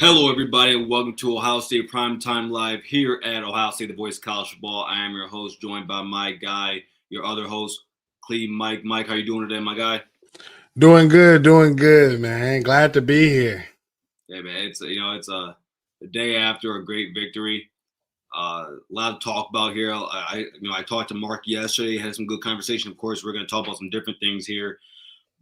Hello, everybody, and welcome to Ohio State Primetime Live here at Ohio State, the voice of college football. I am your host, joined by my guy, your other host, Cleve Mike. Mike, how you doing today, my guy? Doing good, man. Glad to be here. Yeah, man, it's the day after a great victory. A lot to talk about here. I talked to Mark yesterday, had some good conversation. Of course, we're going to talk about some different things here.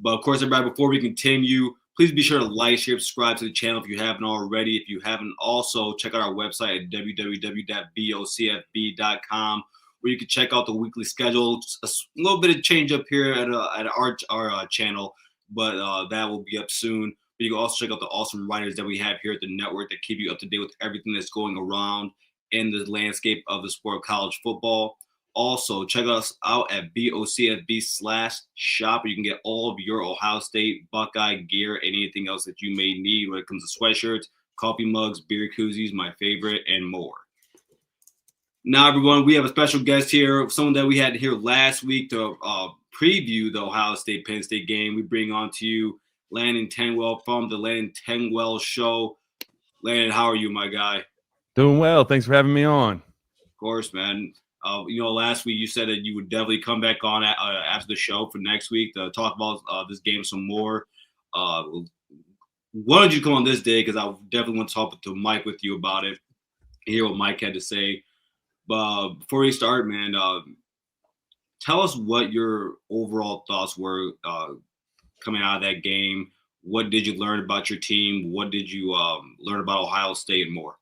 But of course, everybody, before we continue, please be sure to like, share, subscribe to the channel if you haven't already. If you haven't, also check out our website at www.bocfb.com, where you can check out the weekly schedule. A little bit of change up here at our channel, but that will be up soon. But you can also check out the awesome writers that we have here at the network that keep you up to date with everything that's going around in the landscape of the sport of college football. Also, check us out at BOCFB/shop, where you can get all of your Ohio State Buckeye gear and anything else that you may need when it comes to sweatshirts, coffee mugs, beer koozies, my favorite, and more. Now, everyone, we have a special guest here, someone that we had here last week to preview the Ohio State-Penn State game. We bring on to you Landon Tengwall from the Landon Tengwall Show. Landon, how are you, my guy? Doing well. Thanks for having me on. Of course, man. Last week you said that you would definitely come back on after the show for next week to talk about this game some more. Why don't you come on this day? Because I definitely want to talk to Mike with you about it, hear what Mike had to say. But before we start, man, tell us what your overall thoughts were coming out of that game. What did you learn about your team? What did you learn about Ohio State and more?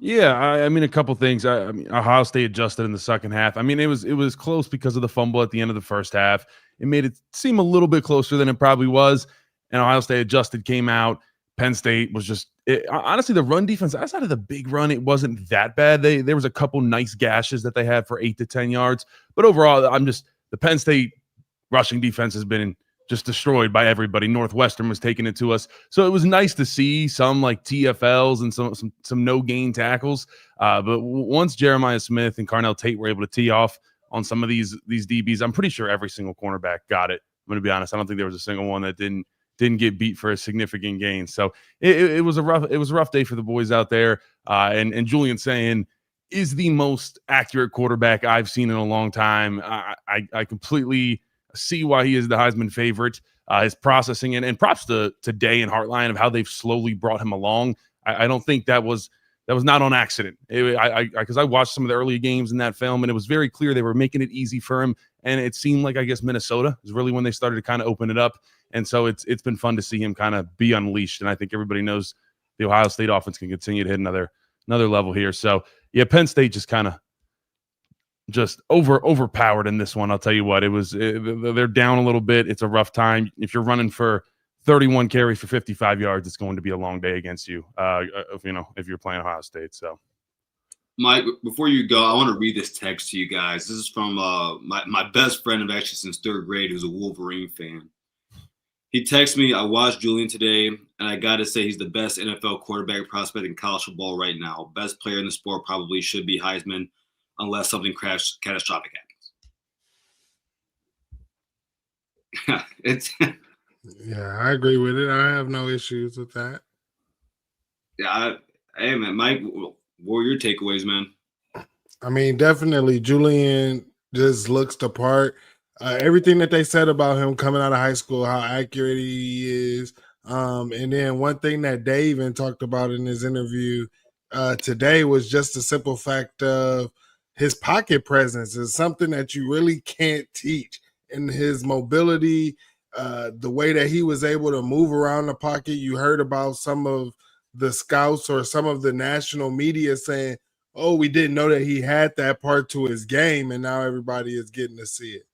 Yeah, I mean, a couple things. I mean, Ohio State adjusted in the second half. I mean, it was close because of the fumble at the end of the first half. It made it seem a little bit closer than it probably was. And Ohio State adjusted, came out. Penn State was just honestly, the run defense outside of the big run, it wasn't that bad. There was a couple nice gashes that they had for 8 to 10 yards, but overall, the Penn State rushing defense has been just destroyed by everybody. Northwestern was taking it to us. So it was nice to see some like TFLs and some no gain tackles. But once Jeremiah Smith and Carnell Tate were able to tee off on some of these DBs, I'm pretty sure every single cornerback got it. I'm going to be honest. I don't think there was a single one that didn't get beat for a significant gain. So it was a rough day for the boys out there. And Julian Sayin is the most accurate quarterback I've seen in a long time. I completely see why he is the Heisman favorite. His processing and props to Day and Heartline of how they've slowly brought him along. I don't think that was not on accident. Because I watched some of the early games in that film, and it was very clear they were making it easy for him. And it seemed like, I guess, Minnesota is really when they started to kind of open it up. And so it's been fun to see him kind of be unleashed. And I think everybody knows the Ohio State offense can continue to hit another level here. So yeah, Penn State just kind of overpowered in this one. I'll tell you what, they're down a little bit. It's a rough time. If you're running for 31 carries for 55 yards, it's going to be a long day against you. If you're playing Ohio State. So, Mike, before you go, I want to read this text to you guys. This is from my best friend of actually since third grade, who's a Wolverine fan. He texted me, "I watched Julian today, and I got to say he's the best NFL quarterback prospect in college football right now. Best player in the sport, probably should be Heisman, unless something catastrophic happens." Yeah, I agree with it. I have no issues with that. Yeah, hey man, Mike, what were your takeaways, man? I mean, definitely Julian just looks the part. Everything that they said about him coming out of high school, how accurate he is. And then one thing that Dave even talked about in his interview today was just the simple fact of his pocket presence is something that you really can't teach. And his mobility, the way that he was able to move around the pocket. You heard about some of the scouts or some of the national media saying, "Oh, we didn't know that he had that part to his game," and now everybody is getting to see it.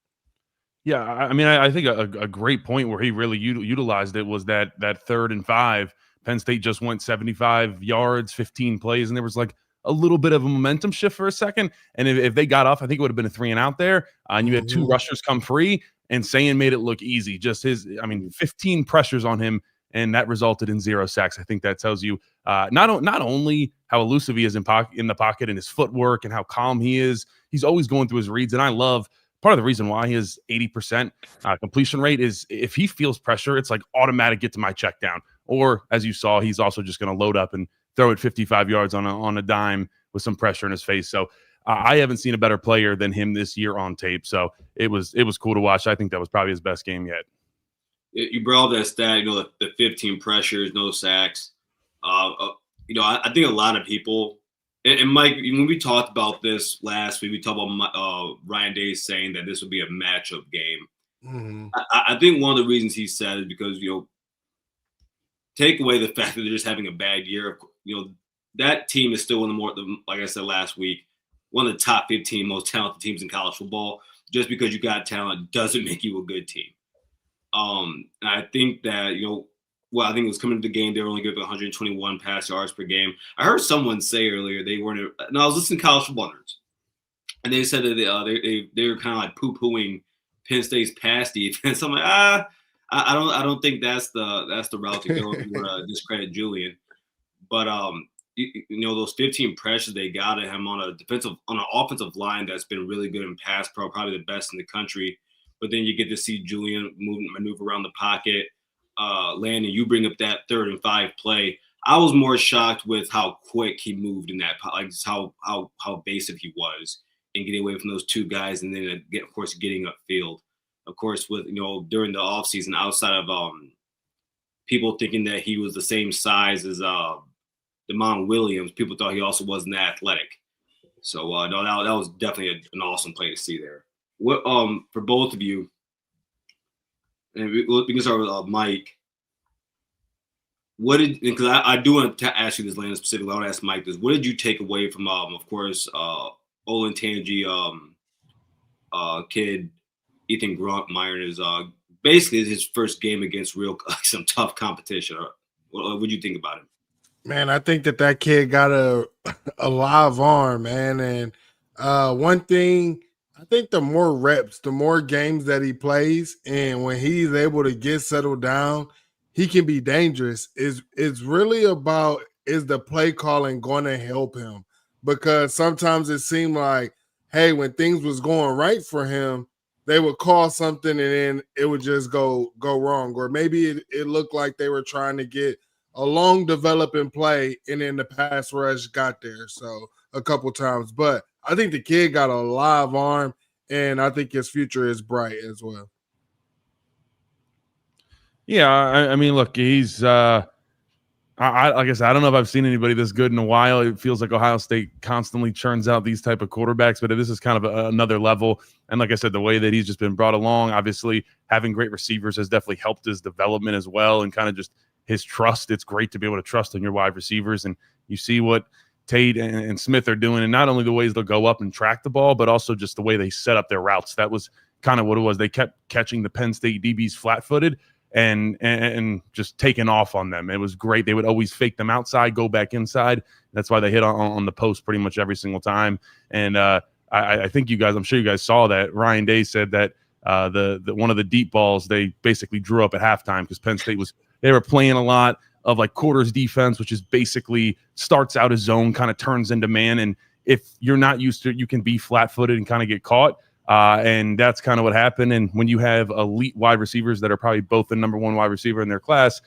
Yeah, I mean, I think a great point where he really utilized it was that 3rd and 5. Penn State just went 75 yards, 15 plays, and there was like a little bit of a momentum shift for a second. And if they got off, I think it would have been a 3 and out there. And you had 2 rushers come free, and Sayin made it look easy. Just 15 pressures on him, and that resulted in 0 sacks. I think that tells you not only how elusive he is in the pocket and his footwork and how calm he is. He's always going through his reads, and I love. Part of the reason why he has 80% completion rate is if he feels pressure, it's like automatic get to my check down. or as you saw, he's also just going to load up and throw it 55 yards on a dime with some pressure in his face. So I haven't seen a better player than him this year on tape. So it was cool to watch. I think that was probably his best game yet. You brought up that stat, the 15 pressures, no sacks. I think a lot of people, and Mike, when we talked about this last week, we talked about Ryan Day saying that this would be a matchup game. Mm-hmm. I think one of the reasons he said is because, take away the fact that they're just having a bad year. That team is still one of like I said last week, one of the top 15 most talented teams in college football. Just because you got talent doesn't make you a good team. And I think that, I think it was coming to the game, they were only giving 121 pass yards per game. I heard someone say earlier they weren't. No, I was listening to College Football Nerds, and they said that they were kind of like poo-pooing Penn State's pass defense. I'm like, I don't think that's the route to go if you want to discredit Julian. But those 15 pressures they got at him on an offensive line that's been really good in pass pro, probably the best in the country. But then you get to see Julian maneuver around the pocket. Landon, you bring up that 3rd and 5 play. I was more shocked with how quick he moved in that, like how evasive he was in getting away from those two guys, and then of course getting upfield. Of course, with during the offseason, outside of people thinking that he was the same size as Damon Williams, people thought he also wasn't that athletic. So no, that was definitely an awesome play to see there. What for both of you, and we can start with Mike. Because I do want to ask you this, Landon, specifically. I want to ask Mike this. What did you take away from, of course, Olentangy kid, Ethan Grantmeyer, is basically his first game against some tough competition. What did you think about him? Man, I think that kid got a live arm, man. And one thing, I think the more reps, the more games that he plays, and when he's able to get settled down, he can be dangerous. It's really about, is the play calling going to help him? Because sometimes it seemed like, hey, when things was going right for him, they would call something and then it would just go wrong. Or maybe it looked like they were trying to get a long developing play and then the pass rush got there. So a couple times. But I think the kid got a live arm, and I think his future is bright as well. Yeah, I mean, look, he's like I said, I don't know if I've seen anybody this good in a while. It feels like Ohio State constantly churns out these type of quarterbacks, but this is kind of another level. And like I said, the way that he's just been brought along, obviously having great receivers has definitely helped his development as well, and kind of just his trust. It's great to be able to trust in your wide receivers, and you see what Tate and Smith are doing, and not only the ways they'll go up and track the ball, but also just the way they set up their routes. That was kind of what it was. They kept catching the Penn State DBs flat-footed and just taking off on them. It was great. They would always fake them outside, go back inside. That's why they hit on the post pretty much every single time. And I think I'm sure you guys saw that Ryan Day said that the one of the deep balls they basically drew up at halftime, because Penn State they were playing a lot of like quarters defense, which is basically starts out as zone, kind of turns into man. And if you're not used to it, you can be flat-footed and kind of get caught. And that's kind of what happened. And when you have elite wide receivers that are probably both the number one wide receiver in their class,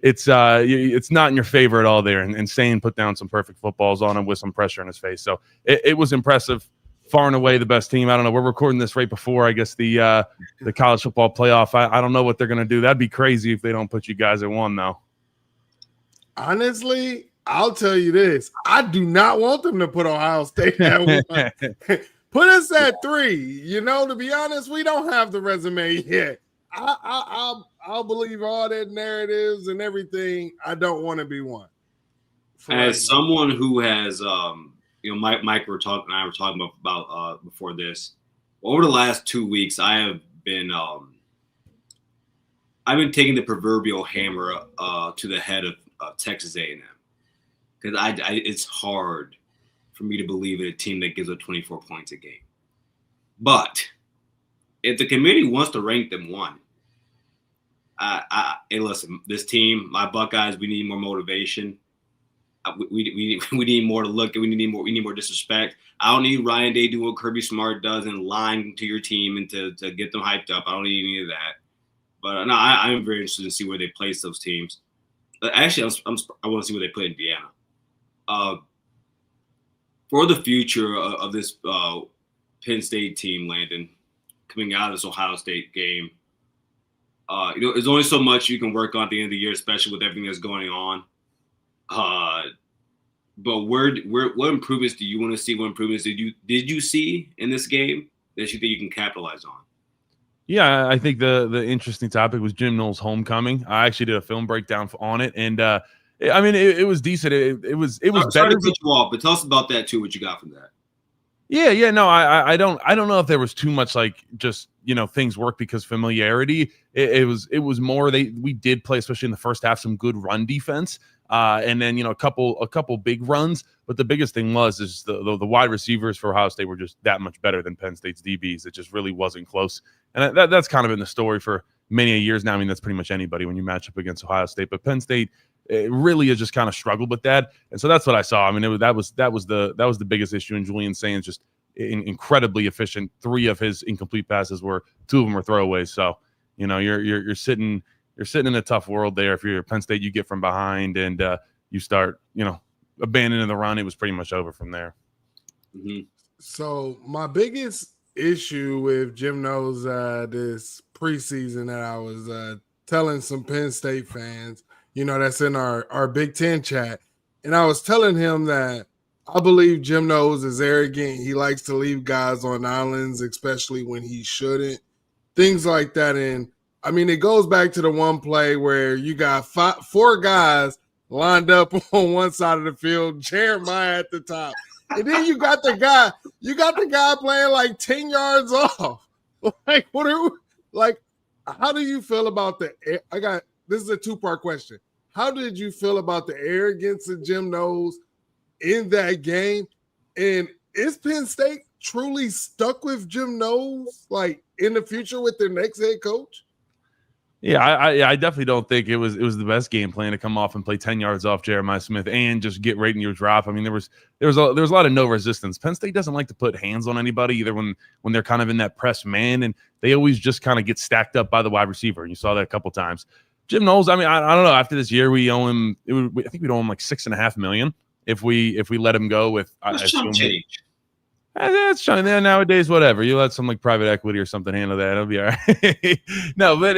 it's not in your favor at all there. And Sane put down some perfect footballs on him with some pressure in his face. So it was impressive. Far and away the best team. I don't know. We're recording this right before, I guess, the college football playoff. I don't know what they're going to do. That'd be crazy if they don't put you guys at 1, though. Honestly, I'll tell you this. I do not want them to put Ohio State at 1. Put us at 3. To be honest, we don't have the resume yet. I'll believe all that narratives and everything. I don't want to be 1. As someone who has, Mike and I were talking about before this. Over the last 2 weeks, I've been taking the proverbial hammer to the head of Texas A&M, because it's hard for me to believe in a team that gives up 24 points a game. But if the committee wants to rank them 1, hey, listen, this team, my Buckeyes, we need more motivation. We need more to look at. We need more disrespect. I don't need Ryan Day doing what Kirby Smart does and lying to your team and to get them hyped up. I don't need any of that. But no, I'm very interested to see where they place those teams. Actually, I want to see what they play in Indiana. For the future of this Penn State team, Landon, coming out of this Ohio State game, there's only so much you can work on at the end of the year, especially with everything that's going on. But what improvements do you want to see? What improvements did you see in this game that you think you can capitalize on? Yeah, I think the interesting topic was Jim Knowles' homecoming. I actually did a film breakdown on it, and I mean it was decent. It was Sorry better. To cut you off, but tell us about that too. What you got from that? Yeah. No, I don't know if there was too much like just things work because familiarity. It was more we did play, especially in the first half, some good run defense. And then a couple big runs, but the biggest thing is the wide receivers for Ohio State were just that much better than Penn State's DBs. It just really wasn't close, and that's kind of been the story for many years now. I mean, that's pretty much anybody when you match up against Ohio State, but Penn State really has just kind of struggled with that, and so that's what I saw. I mean, that was the biggest issue. And Julian Sainz just incredibly efficient. 3 of his incomplete passes 2 of them were throwaways. So you're sitting in a tough world there. If you're Penn State, you get from behind and you start, abandoning the run. It was pretty much over from there. Mm-hmm. So my biggest issue with Jim Knowles this preseason that I was telling some Penn State fans, that's in our Big Ten chat, and I was telling him that I believe Jim Knowles is arrogant. He likes to leave guys on islands, especially when he shouldn't. Things like that. And I mean, it goes back to the one play where you got 4 guys lined up on one side of the field, Jeremiah at the top. And then you got the guy playing like 10 yards off. How do you feel about this is a 2-part question. How did you feel about the arrogance of Jim Knowles in that game? And is Penn State truly stuck with Jim Knowles like in the future with their next head coach? Yeah, I definitely don't think it was the best game plan to come off and play 10 yards off Jeremiah Smith and just get right in your drop. I mean, there was a lot of no resistance. Penn State doesn't like to put hands on anybody either when they're kind of in that press man, and they always just kind of get stacked up by the wide receiver. And you saw that a couple times. Jim Knowles, I mean, I don't know. After this year, we owe him. I think we'd owe him like $6.5 million if we let him go with. That's change. That's Johnny. Nowadays, whatever. You let some like private equity or something handle that. It'll be all right. No, but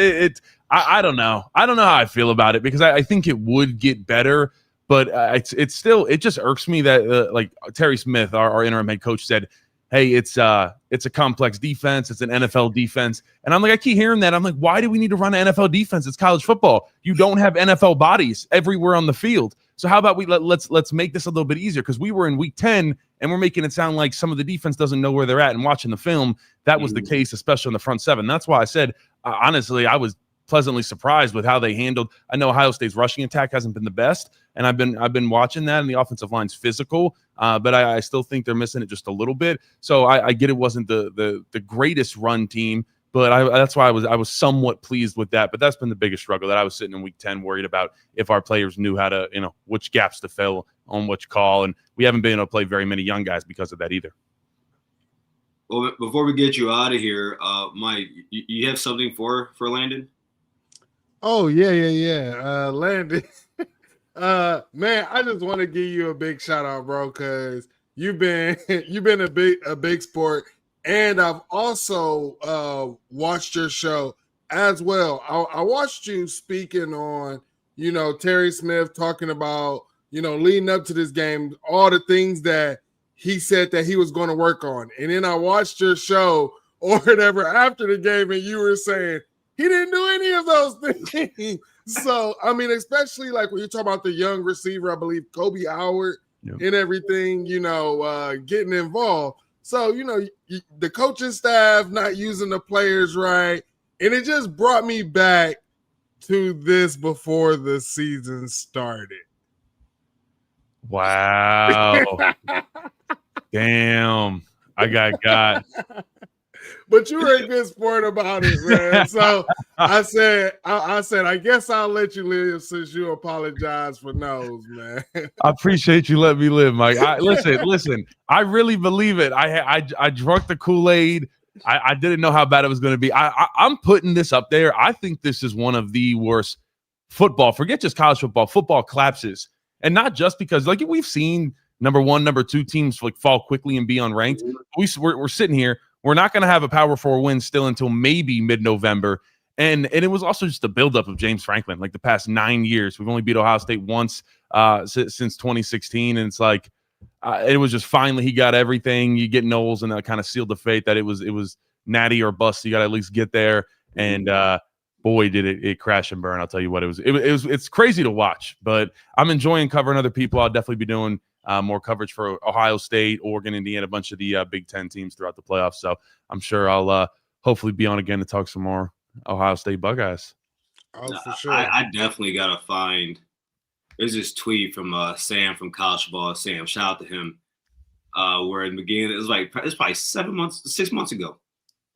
I don't know. I don't know how I feel about it because I think it would get better, but it's still, it just irks me that like Terry Smith, our interim head coach, said, hey, it's a complex defense. It's an NFL defense. And I'm like, I keep hearing that. I'm like, why do we need to run an NFL defense? It's college football. You don't have NFL bodies everywhere on the field. So how about let's make this a little bit easier? Because we were in week 10 and we're making it sound like some of the defense doesn't know where they're at. And watching the film, that was the case, especially in the front 7. That's why I said, honestly, I was pleasantly surprised with how they handled. I know Ohio State's rushing attack hasn't been the best, and I've been watching that, and the offensive line's physical, but I still think they're missing it just a little bit. So I get it wasn't the greatest run team, but that's why I was somewhat pleased with that. But that's been the biggest struggle that I was sitting in week 10 worried about if our players knew how to, which gaps to fill on which call, and we haven't been able to play very many young guys because of that either. Well, before we get you out of here, Mike, you have something for Landon? Oh, yeah. Landon, man, I just want to give you a big shout out, bro, because you've been a big sport, and I've also watched your show as well. I watched you speaking on, Terry Smith talking about, leading up to this game, all the things that he said that he was going to work on, and then I watched your show or whatever after the game, and you were saying he didn't do any of those things. So, I mean, especially like when you talk about the young receiver, I believe Kobe Howard and everything, getting involved. So, the coaching staff not using the players right. And it just brought me back to this before the season started. Wow. Damn. I got. But you were a good sport about it, man. So I said, I guess I'll let you live since you apologize for Knowles, man. I appreciate you letting me live, Mike. Listen. I really believe it. I drunk the Kool-Aid. I didn't know how bad it was going to be. I'm putting this up there. I think this is one of the worst football, forget just college football, football collapses. And not just because, like, we've seen number 1, number 2 teams like fall quickly and be unranked. We're sitting here. We're not going to have a Power 4 win still until maybe mid-November. And it was also just a buildup of James Franklin. Like the past 9 years, we've only beat Ohio State once since 2016. And it's like, it was just finally he got everything. You get Knowles, and that kind of sealed the fate that it was natty or bust. You got to at least get there. And boy, did it crash and burn. I'll tell you what, it's crazy to watch. But I'm enjoying covering other people. I'll definitely be doing more coverage for Ohio State, Oregon, Indiana, a bunch of the Big Ten teams throughout the playoffs. So I'm sure I'll hopefully be on again to talk some more Ohio State Buckeyes. Oh, for sure. I definitely gotta find. There's this tweet from Sam from College Ball. Sam, shout out to him. Where in the beginning, it's probably 6 months ago.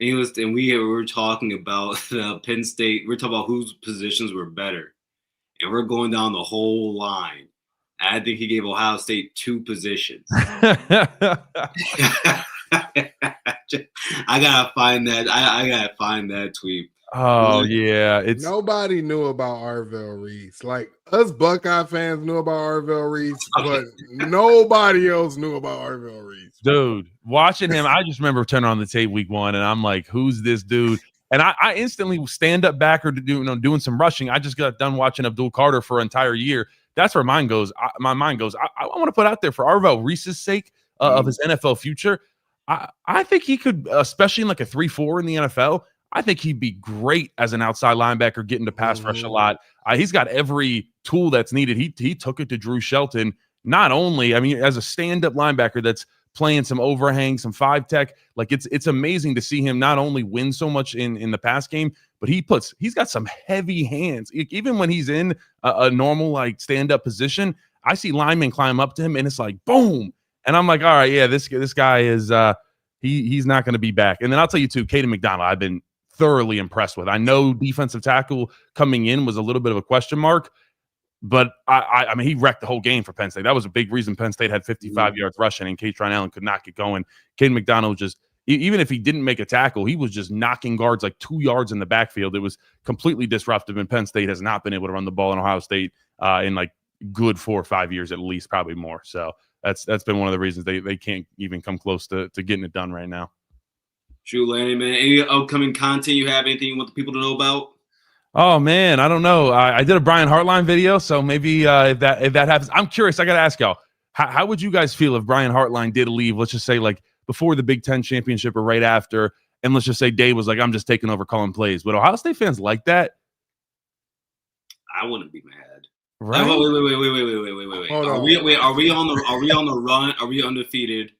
And we were talking about Penn State. We're talking about whose positions were better, and we're going down the whole line. I think he gave Ohio State 2 positions. I gotta find that. I gotta find that tweet. Oh yeah, nobody knew about Arvell Reese. Like us Buckeye fans knew about Arvell Reese, but nobody else knew about Arvell Reese. Dude, watching him, I just remember turning on the tape week 1, and I'm like, "Who's this dude?" And I instantly stand up back or doing some rushing. I just got done watching Abdul Carter for an entire year. That's where mine goes. My mind goes. I want to put out there for Arvell Reese's sake of his NFL future. I think he could, especially in like a 3-4 in the NFL. I think he'd be great as an outside linebacker, getting to pass rush a lot. He's got every tool that's needed. He took it to Drew Shelton. Not only, I mean, as a stand-up linebacker that's playing some overhang, some 5-tech, like it's amazing to see him not only win so much in the pass game, but he's got some heavy hands. Even when he's in a normal like stand-up position, I see linemen climb up to him, and it's like boom. And I'm like, all right, yeah, this guy is he's not going to be back. And then I'll tell you too, Caden McDonald, I've been thoroughly impressed with. I know defensive tackle coming in was a little bit of a question mark, but I mean, he wrecked the whole game for Penn State. That was a big reason Penn State had 55 yards rushing, and Katron Allen could not get going. Caden McDonald just, even if he didn't make a tackle, he was just knocking guards like 2 yards in the backfield. It was completely disruptive, and Penn State has not been able to run the ball in Ohio State in like good 4 or 5 years at least, probably more. So that's been one of the reasons they can't even come close to getting it done right now. Shoot, Landon, man. Any upcoming content you have? Anything you want the people to know about? Oh man, I don't know. I did a Brian Hartline video, so maybe if that happens, I'm curious. I got to ask y'all, how would you guys feel if Brian Hartline did leave? Let's just say like before the Big Ten championship or right after, and let's just say Dave was like, "I'm just taking over calling plays." Would Ohio State fans like that? I wouldn't be mad. Right? Wait. Are we on the run? Are we undefeated?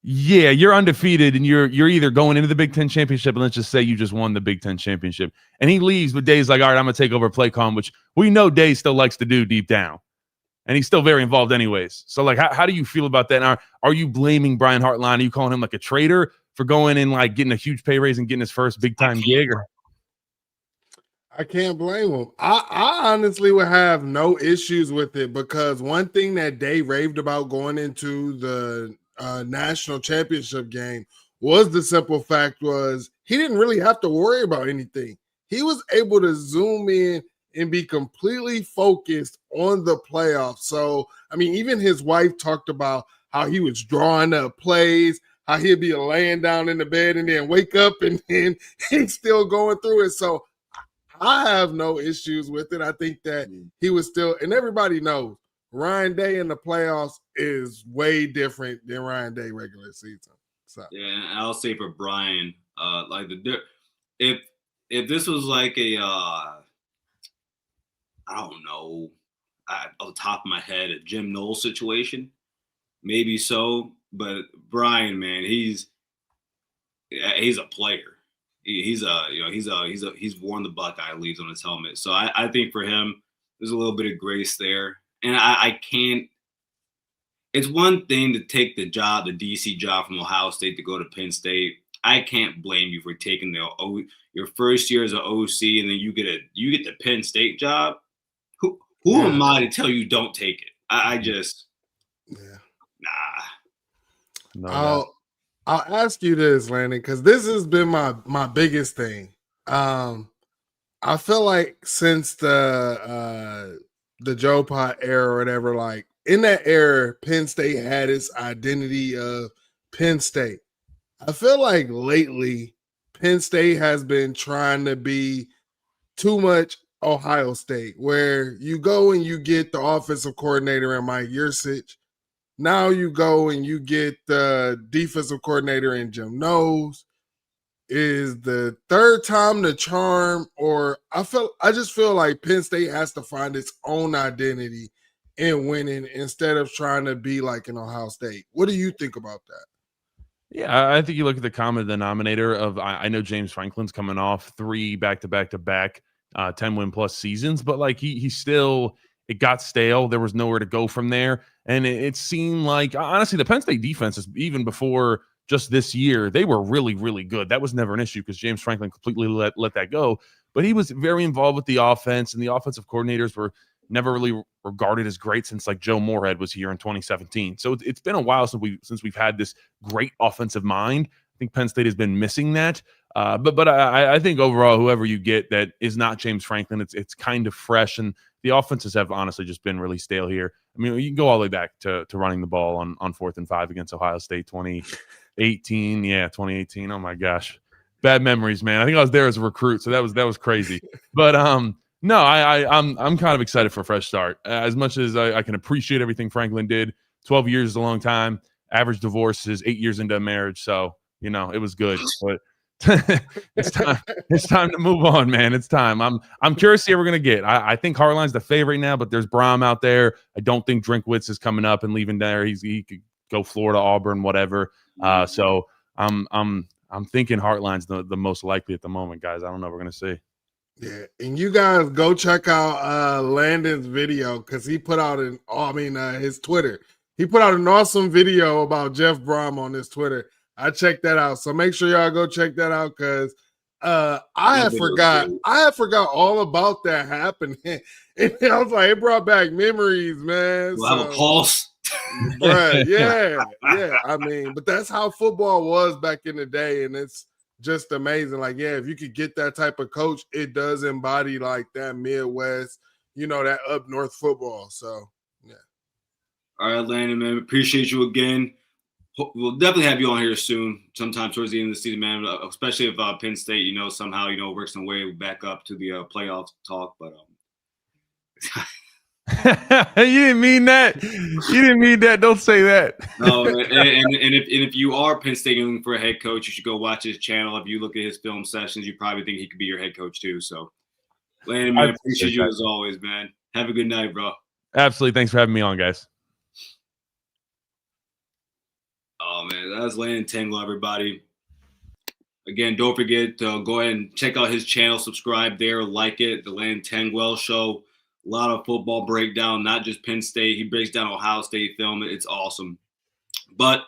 Yeah, you're undefeated, and you're either going into the Big Ten championship, and let's just say you just won the Big Ten championship, and he leaves, but Dave's like, all right, I'm gonna take over play call, which we know Dave still likes to do deep down, and he's still very involved anyways. So like, how do you feel about that? And are you blaming Brian Hartline? Are you calling him like a traitor for going and like getting a huge pay raise and getting his first big time gig? Or I can't blame him. I honestly would have no issues with it, because one thing that Dave raved about going into the national championship game was the simple fact was he didn't really have to worry about anything. He was able to zoom in and be completely focused on the playoffs. So, I mean, even his wife talked about how he was drawing up plays, how he'd be laying down in the bed and then wake up and then he's still going through it. So I have no issues with it. I think that he was still, and everybody knows, Ryan Day in the playoffs is way different than Ryan Day regular season. So yeah, I'll say for Brian, like if this was like a I don't know, off the top of my head, a Jim Knowles situation, maybe so. But Brian, man, he's a player. He's worn the Buckeye leaves on his helmet. So I think for him, there's a little bit of grace there. And I can't – it's one thing to take the DC job from Ohio State to go to Penn State. I can't blame you for taking your first year as an OC, and then you get the Penn State job. Who am I to tell you don't take it? I just – nah. I'll ask you this, Landon, because this has been my biggest thing. I I feel like since the Joe Pot era or whatever, like in that era, Penn State had its identity of Penn State. I feel like lately Penn State has been trying to be too much Ohio State, where you go and you get the offensive coordinator and Mike Yurcich. Now you go and you get the defensive coordinator and Jim Knowles. Is the third time the charm, or I just feel like Penn State has to find its own identity in winning instead of trying to be like an Ohio State. What do you think about that? Yeah, I think you look at the common denominator of I know James Franklin's coming off 3 back-to-back 10-win-plus seasons, but like he still it got stale. There was nowhere to go from there, and it seemed like honestly the Penn State defense is even before just this year they were really really good. That was never an issue because James Franklin completely let that go. But he was very involved with the offense, and the offensive coordinators were never really regarded as great since like Joe Moorhead was here in 2017. So it's been a while since we've had this great offensive mind. I think Penn State has been missing that. But I think overall, whoever you get that is not James Franklin, it's kind of fresh, and the offenses have honestly just been really stale here. I mean, you can go all the way back to running the ball on 4th and 5 against Ohio State 2018. Yeah, 2018. Oh my gosh, bad memories, man. I think I was there as a recruit, so that was crazy. But no, I'm kind of excited for a fresh start. As much as I can appreciate everything Franklin did, 12 years is a long time. Average divorce is 8 years into a marriage, so it was good. But it's time. It's time to move on, man. It's time. I'm curious to see what we're gonna get. I think Hartline's the favorite now, but there's Braum out there. I don't think Drinkwitz is coming up and leaving there. He could go Florida, Auburn, whatever. So I'm thinking Hartline's the most likely at the moment, guys. I don't know. We're gonna see. Yeah, and you guys go check out Landon's video because he put out his Twitter. He put out an awesome video about Jeff Braum on his Twitter. I checked that out, so make sure y'all go check that out because I had forgot all about that happening. And I was like, it brought back memories, man. We'll have a pulse. Right, yeah. I mean, but that's how football was back in the day, and it's just amazing. Like, yeah, if you could get that type of coach, it does embody like that Midwest, that up north football. So, yeah. All right, Landon, man, appreciate you again. We'll definitely have you on here soon, sometime towards the end of the season, man. Especially if Penn State, somehow works their way back up to the playoff talk. But you didn't mean that. You didn't mean that. Don't say that. No, and if you are Penn State looking for a head coach, you should go watch his channel. If you look at his film sessions, you probably think he could be your head coach too. So, Landon, man, appreciate you as always, man. Have a good night, bro. Absolutely. Thanks for having me on, guys. Oh, man, that's Landon Tengwall, everybody. Again, don't forget to go ahead and check out his channel, subscribe there, like it, the Landon Tengwall Show. A lot of football breakdown, not just Penn State. He breaks down Ohio State film. It's awesome. But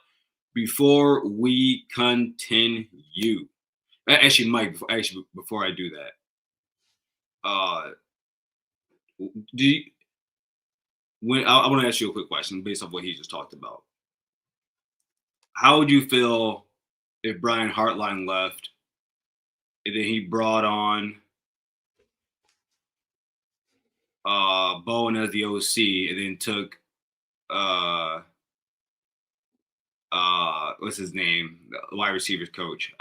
before we continue, actually, Mike, before I do that, I want to ask you a quick question based off what he just talked about. How would you feel if Brian Hartline left and then he brought on Bowen as the OC and then took what's his name, the wide receivers coach,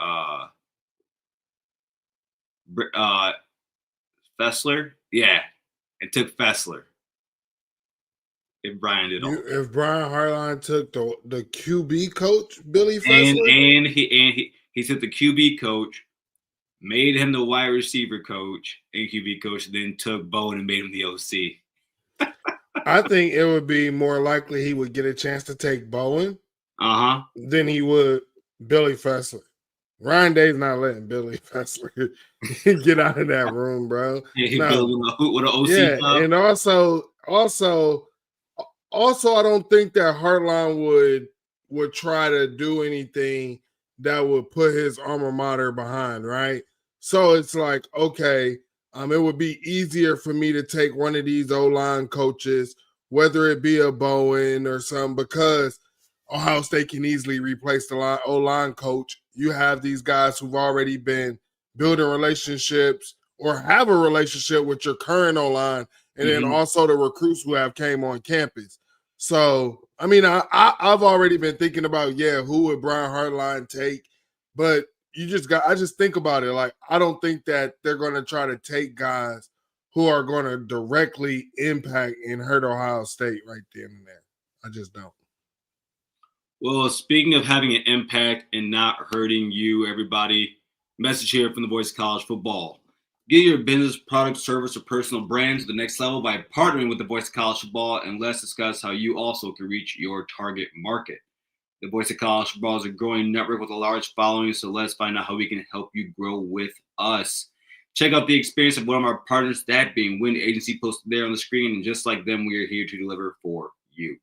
Fessler, yeah, and took Fessler. If Brian did all if Brian Hartline took the QB coach, Billy Fessler, and he took the QB coach, made him the wide receiver coach and QB coach, then took Bowen and made him the OC. I think it would be more likely he would get a chance to take Bowen than he would Billy Fessler. Ryan Day's not letting Billy Fessler get out of that room, bro. Yeah, he built with an OC. Yeah, club. And also, I don't think that Hartline would try to do anything that would put his alma mater behind, right? So it's like, okay, it would be easier for me to take one of these O-line coaches, whether it be a Bowen or something, because Ohio State can easily replace the O-line coach. You have these guys who've already been building relationships or have a relationship with your current O-line, and then also the recruits who have came on campus. So, I mean, I've already been thinking about, who would Brian Hartline take? But I just think about it. Like, I don't think that they're going to try to take guys who are going to directly impact and hurt Ohio State right then and there. I just don't. Well, speaking of having an impact and not hurting you, everybody, message here from the Voice of College Football. Get your business, product, service, or personal brand to the next level by partnering with the Voice of College Football, and let's discuss how you also can reach your target market. The Voice of College Football is a growing network with a large following, so let's find out how we can help you grow with us. Check out the experience of one of our partners, that being Win Agency, posted there on the screen, and just like them, we are here to deliver for you.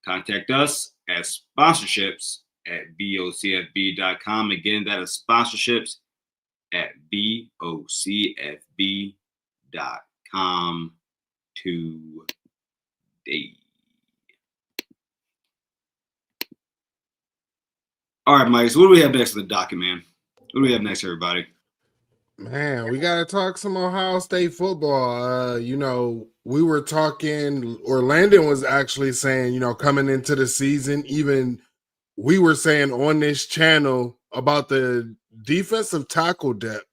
Contact us at sponsorships at vocfb.com. Again, that is sponsorships at vocfb.com today. All right, Mike, so what do we have next on the docket, man? What do we have next, everybody? Man, we got to talk some Ohio State football. We were talking, or Landon was actually saying, coming into the season, even we were saying on this channel about the defensive tackle depth,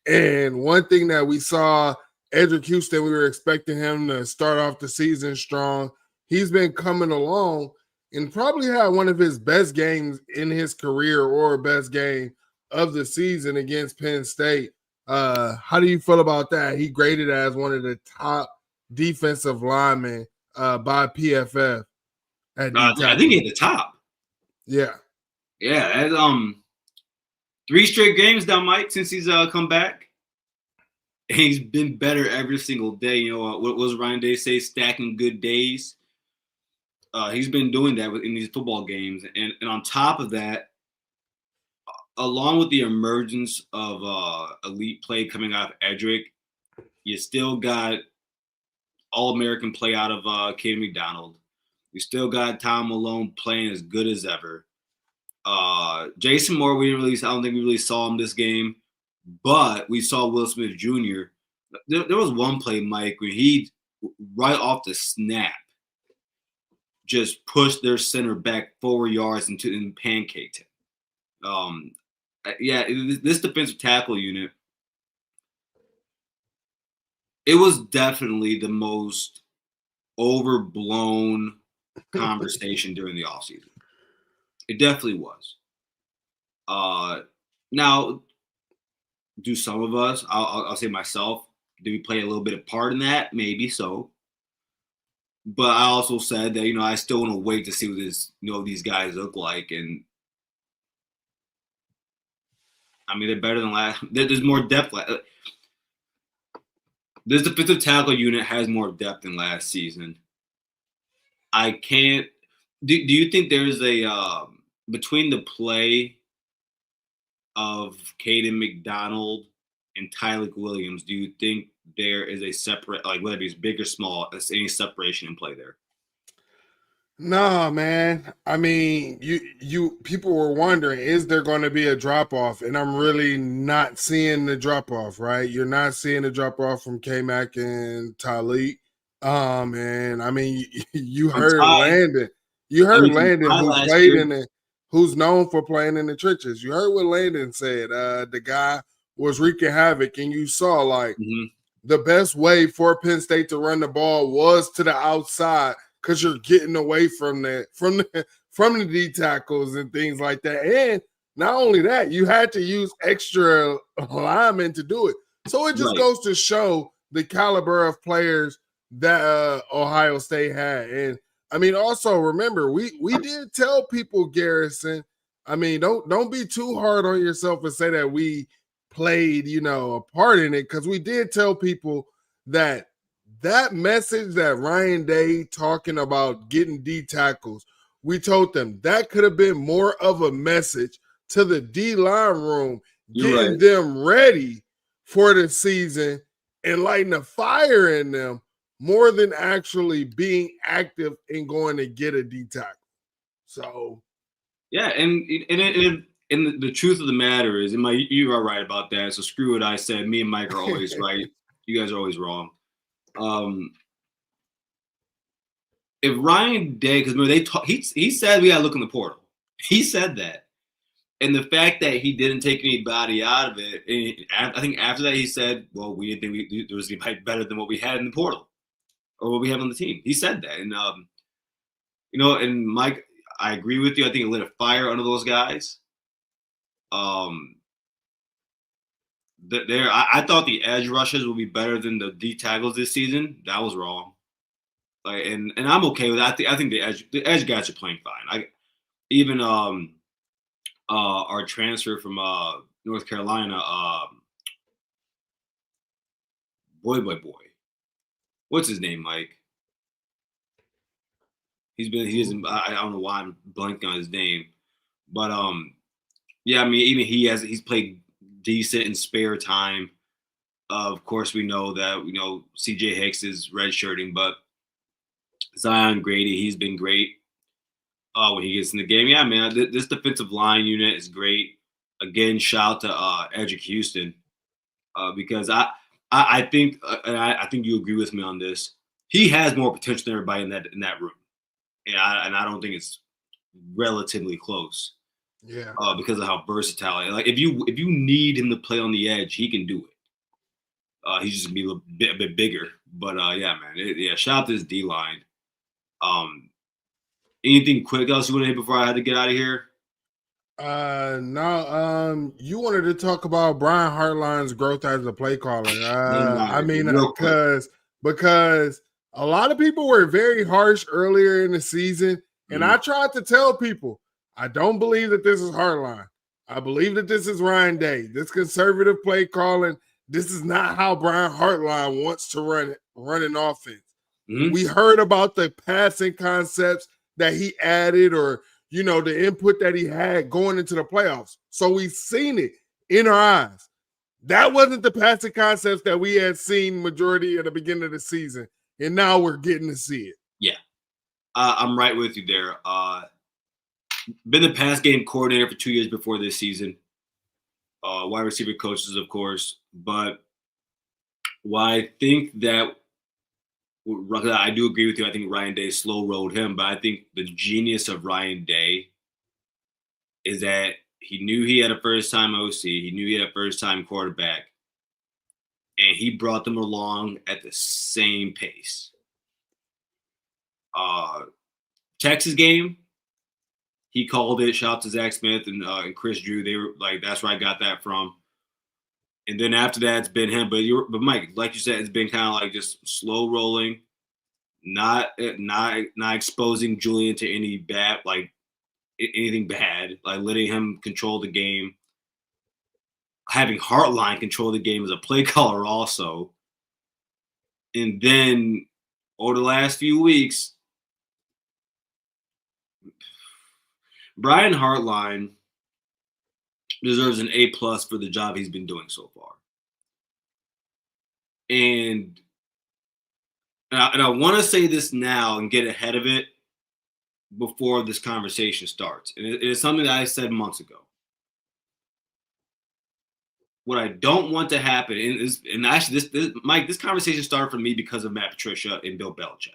and one thing that we saw, Edric Houston, we were expecting him to start off the season strong. He's been coming along and probably had one of his best games in his career, or best game of the season against Penn State. How do you feel about that? He graded as one of the top defensive linemen by PFF. I think he hit the top. Yeah. Yeah. 3 straight games now, Mike, since he's come back. And he's been better every single day. What was Ryan Day say? Stacking good days. He's been doing that in these football games. And on top of that, along with the emergence of elite play coming out of Edric, you still got All-American play out of Caden McDonald. You still got Tom Malone playing as good as ever. Jason Moore, I don't think we really saw him this game, but we saw Will Smith Jr. There was one play, Mike, where he, right off the snap, just pushed their center back 4 yards and pancaked him. This defensive tackle unit, it was definitely the most overblown conversation during the offseason. It definitely was. Now, do some of us, I'll say myself, did we play a little bit of part in that? Maybe so. But I also said that, I still want to wait to see what these guys look like. And I mean, they're better than last. There's more depth. This defensive tackle unit has more depth than last season. I can't. Do you think there's a between the play of Caden McDonald and Tyler Williams? Do you think there is a separate, like whether it's big or small, is any separation in play there? No, man. I mean, you people were wondering, is there going to be a drop off? And I'm really not seeing the drop off, right? You're not seeing the drop off from K-Mac and Talib. And I mean, you heard Landon. You heard Landon, who played who's known for playing in the trenches. You heard what Landon said. The guy was wreaking havoc, and you saw the best way for Penn State to run the ball was to the outside, because you're getting away from the D tackles and things like that. And not only that, you had to use extra linemen to do it. So it just goes to show the caliber of players that Ohio State had. And I mean, also remember, we did tell people, Garrison, I mean, don't be too hard on yourself and say that we played, a part in it, because we did tell people that message that Ryan Day talking about getting D tackles, we told them that could have been more of a message to the D line room, getting them ready for the season and lighting a fire in them, more than actually being active and going to get a D tackle. So, yeah, and And the truth of the matter is, you are right about that. So screw what I said. Me and Mike are always right. You guys are always wrong. If Ryan Day, because remember he said we got to look in the portal. He said that, and the fact that he didn't take anybody out of it, and I think after that he said, "Well, we didn't think there was anybody better than what we had in the portal or what we have on the team." He said that, and and Mike, I agree with you. I think it lit a fire under those guys. I thought the edge rushes would be better than the D tackles this season. That was wrong. Like, and I'm okay with that. I think the edge guys are playing fine. Even our transfer from North Carolina, boy, what's his name, Mike? He isn't. I don't know why I'm blanking on his name, but yeah, I mean, even he's played decent in spare time. Of course, we know that CJ Hicks is redshirting, but Zion Grady, he's been great when he gets in the game. Yeah, man, this defensive line unit is great. Again, shout out to Edric Houston because I think and I think you agree with me on this. He has more potential than everybody in that room, and I don't think it's relatively close. Yeah, because of how versatile. Like if you need him to play on the edge, he can do it. He's just gonna be a bit bigger. But yeah, man. Shout out to this D line. Anything quick else you want to hit before I had to get out of here? No. You wanted to talk about Brian Hartline's growth as a play caller. I mean, because a lot of people were very harsh earlier in the season, and I tried to tell people, I don't believe that this is Hartline. I believe that this is Ryan Day. This conservative play calling, this is not how Brian Hartline wants to run an offense. Mm-hmm. We heard about the passing concepts that he added or, the input that he had going into the playoffs. So we've seen it in our eyes. That wasn't the passing concepts that we had seen majority at the beginning of the season. And now we're getting to see it. Yeah. I'm right with you there. Been the pass game coordinator for 2 years before this season. Wide receiver coaches, of course. But why I think that I do agree with you. I think Ryan Day slow-rolled him. But I think the genius of Ryan Day is that he knew he had a first-time OC. He knew he had a first-time quarterback. And he brought them along at the same pace. Texas game, he called it. Shout out to Zach Smith and Chris Drew. They were like, that's where I got that from. And then after that, it's been him. But Mike, like you said, it's been kind of like just slow rolling, not exposing Julian to any bad, like anything bad, like letting him control the game. Having Hartline control the game as a play caller also. And then over the last few weeks, Brian Hartline deserves an A+ for the job he's been doing so far. And I want to say this now and get ahead of it before this conversation starts. And it is something that I said months ago. What I don't want to happen, and actually, Mike, this conversation started for me because of Matt Patricia and Bill Belichick.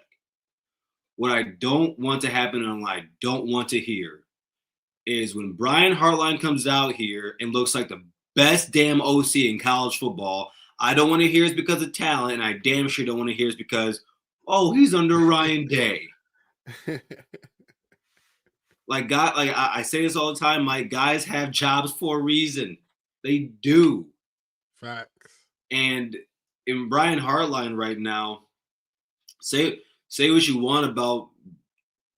What I don't want to happen and what I don't want to hear is when Brian Hartline comes out here and looks like the best damn OC in college football, I don't want to hear it's because of talent, and I damn sure don't want to hear it's because, he's under Ryan Day. I say this all the time, Mike, guys have jobs for a reason. They do. Facts. And in Brian Hartline right now, say what you want about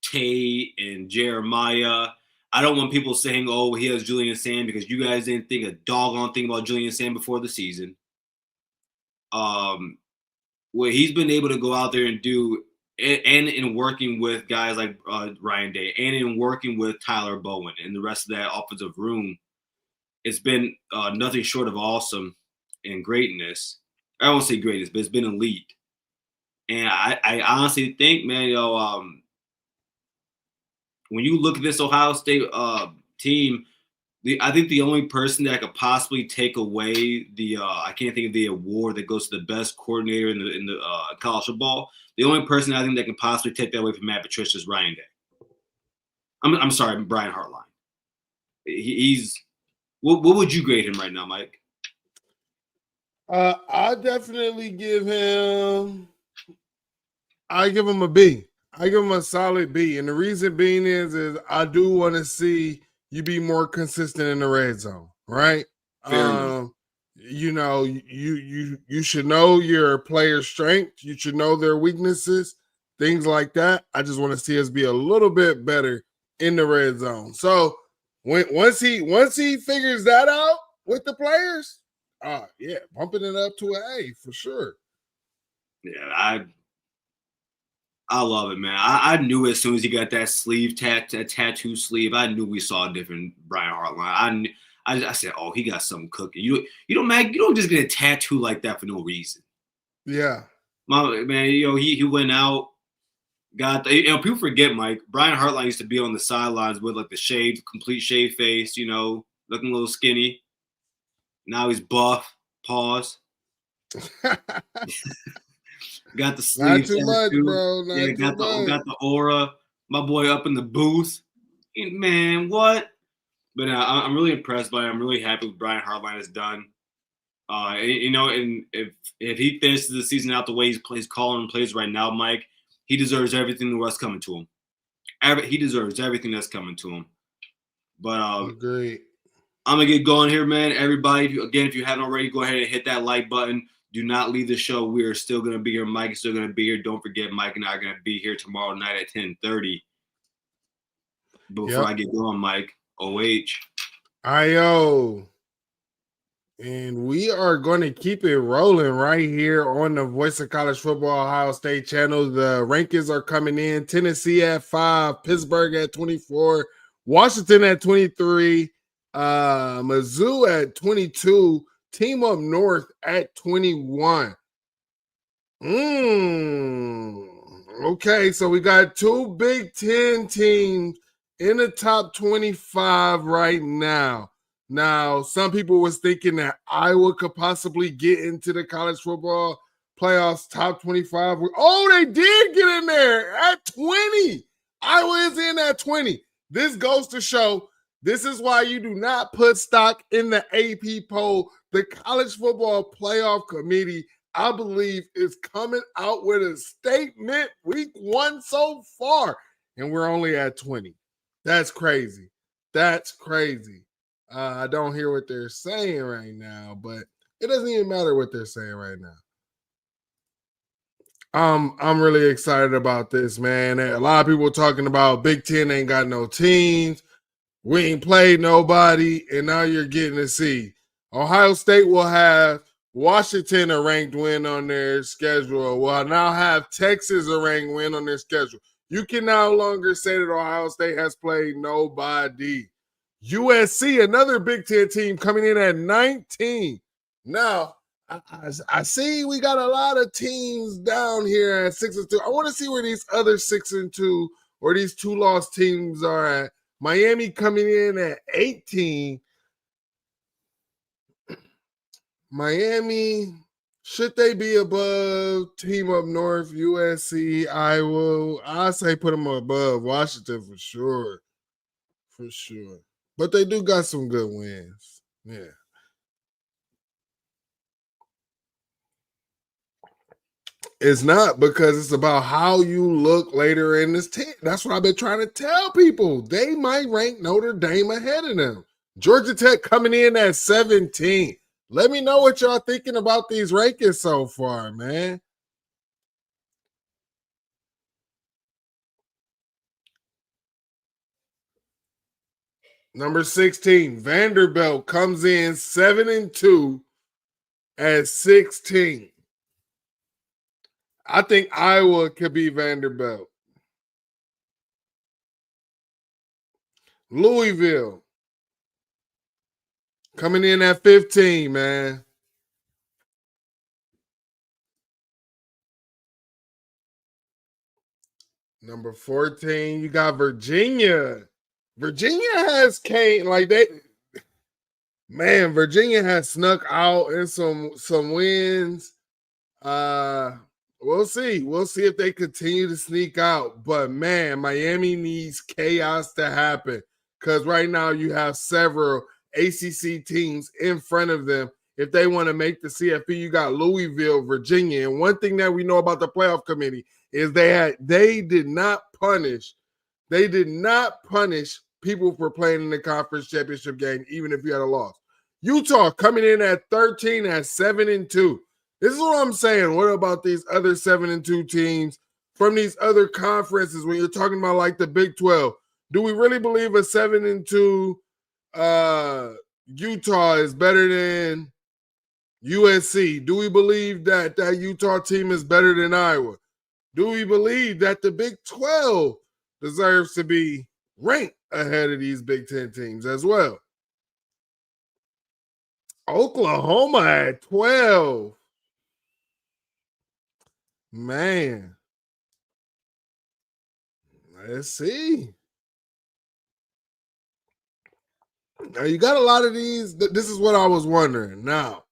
Tate and Jeremiah. I don't want people saying, he has Julian Sand because you guys didn't think a doggone thing about Julian Sand before the season. What he's been able to go out there and do, and in working with guys like Ryan Day, and in working with Tyler Bowen and the rest of that offensive room, it's been nothing short of awesome and greatness. I won't say greatness, but it's been elite. And I honestly think, man, when you look at this Ohio State team, I think the only person that could possibly take away the I can't think of the award that goes to the best coordinator in the college football. The only person I think that can possibly take that away from Matt Patricia is Ryan Day. I'm sorry, Brian Hartline. He's what would you grade him right now, Mike? I definitely give him. I give him a B. I give him a solid B, and the reason being is I do want to see you be more consistent in the red zone, right? Fair enough. You know, you should know your player's strength. You should know their weaknesses, things like that. I just want to see us be a little bit better in the red zone. So once he figures that out with the players, yeah, bumping it up to an A for sure. Yeah, I love it, man. I knew as soon as he got that sleeve tattoo sleeve, I knew we saw a different Brian Hartline. I said, oh, he got something cooking. You don't just get a tattoo like that for no reason. Yeah, Man, he went out, got people forget, Mike. Brian Hartline used to be on the sidelines with like the complete shaved face, looking a little skinny. Now he's buff. Pause. Got the sleeve. Not too much, bro. Got the aura. My boy up in the booth. Man, what? But I'm really impressed by him. I'm really happy with Brian Hartline has done. And if he finishes the season out the way he's calling and plays right now, Mike, he deserves everything that's coming to him. He deserves everything that's coming to him. But great. I'm gonna get going here, man. Everybody, if you haven't already, go ahead and hit that like button. Do not leave the show. We are still going to be here. Mike is still going to be here. Don't forget, Mike and I are going to be here tomorrow night at 10:30. Before I get going, Mike, OH. IO. And we are going to keep it rolling right here on the Voice of College Football Ohio State channel. The rankings are coming in. Tennessee at 5, Pittsburgh at 24, Washington at 23, Mizzou at 22, Team Up North at 21. Okay, so we got 2 Big Ten teams in the top 25 right now. Now, some people was thinking that Iowa could possibly get into the college football playoffs top 25. Oh, they did get in there at 20. Iowa is in at 20. This goes to show this is why you do not put stock in the AP poll. The College Football Playoff Committee, I believe, is coming out with a statement week 1 so far, and we're only at 20. That's crazy. That's crazy. I don't hear what they're saying right now, but it doesn't even matter what they're saying right now. I'm really excited about this, man. A lot of people talking about Big Ten ain't got no teams. We ain't played nobody, and now you're getting to see. Ohio State will have Washington a ranked win on their schedule. Will now have Texas a ranked win on their schedule. You can no longer say that Ohio State has played nobody. USC, another Big Ten team, coming in at 19. Now, I see we got a lot of teams down here at 6-2. I want to see where these other 6-2 or these 2-loss teams are at. Miami coming in at 18. Miami, should they be above Team Up North, USC, Iowa? I say put them above Washington for sure. For sure. But they do got some good wins. Yeah. It's not, because it's about how you look later in this team. That's what I've been trying to tell people. They might rank Notre Dame ahead of them. Georgia Tech coming in at 17. Let me know what y'all thinking about these rankings so far, man. Number 16, Vanderbilt comes in 7-2 at 16. I think Iowa could be Vanderbilt. Louisville coming in at 15, man. Number 14, you got Virginia. Virginia has came like Man, Virginia has snuck out in some wins. We'll see. We'll see if they continue to sneak out. But man, Miami needs chaos to happen because right now you have several ACC teams in front of them. If they want to make the CFP, you got Louisville, Virginia. And one thing that we know about the playoff committee is they did not punish people for playing in the conference championship game, even if you had a loss. Utah coming in at 13 at 7-2. This is what I'm saying. What about these other 7-2 teams from these other conferences when you're talking about like the Big 12? Do we really believe a 7-2 Utah is better than USC? Do we believe that Utah team is better than Iowa? Do we believe that the Big 12 deserves to be ranked ahead of these Big 10 teams as well? Oklahoma at 12. Man, let's see. Now you got a lot of these. This is what I was wondering. Now,